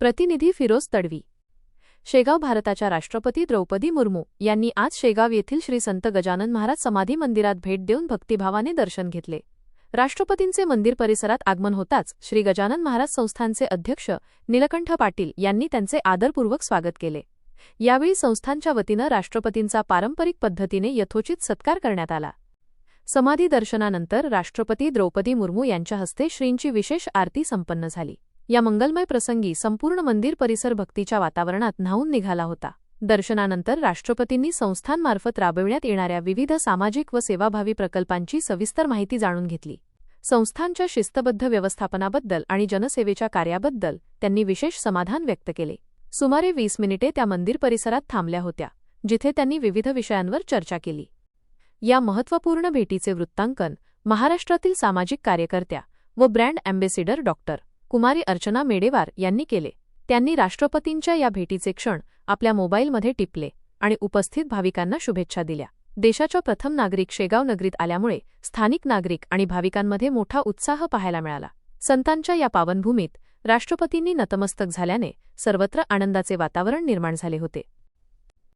प्रतिनिधी फिरोज तडवी। शेगाव भारताच्या राष्ट्रपती द्रौपदी मुर्मू यांनी आज शेगाव येथील श्री संत गजानन महाराज समाधी मंदिरात भेट देऊन भक्तिभावाने दर्शन घेतले। राष्ट्रपतींचे मंदिर परिसरात आगमन होताच श्री गजानन महाराज संस्थानचे अध्यक्ष नीलकंठ पाटील यांनी त्यांचे आदरपूर्वक स्वागत केले। यावेळी संस्थानच्या वतीने राष्ट्रपतींचा पारंपरिक पद्धतीने यथोचित सत्कार करण्यात आला। समाधी दर्शनानंतर राष्ट्रपती द्रौपदी मुर्मू यांच्या हस्ते श्रींची विशेष आरती संपन्न झाली। या मंगलमय प्रसंगी संपूर्ण मंदिर परिसर भक्तीच्या वातावरणात न्हाऊन निघाला होता। दर्शनानंतर राष्ट्रपतींनी संस्थांमार्फत राबविण्यात येणाऱ्या विविध सामाजिक व सेवाभावी प्रकल्पांची सविस्तर माहिती जाणून घेतली। संस्थांच्या शिस्तबद्ध व्यवस्थापनाबद्दल आणि जनसेवेच्या कार्याबद्दल त्यांनी विशेष समाधान व्यक्त केले। सुमारे 20 मिनिटे त्या मंदिर परिसरात थांबल्या होत्या, जिथे त्यांनी विविध विषयांवर चर्चा केली। या महत्त्वपूर्ण भेटीचे वृत्तांकन महाराष्ट्रातील सामाजिक कार्यकर्त्या व ब्रँड अँबेसिडर डॉक्टर कुमारी अर्चना मेडेवार यांनी केले। त्यांनी राष्ट्रपतींच्या या भेटीचे क्षण आपल्या मोबाईलमध्ये टिपले आणि उपस्थित भाविकांना शुभेच्छा दिल्या। देशाच्या प्रथम नागरिक शेगाव नगरीत आल्यामुळे स्थानिक नागरिक आणि भाविकांमध्ये मोठा उत्साह पाहायला मिळाला। संतांच्या या पावनभूमीत राष्ट्रपतींनी नतमस्तक झाल्याने सर्वत्र आनंदाचे वातावरण निर्माण झाले होते।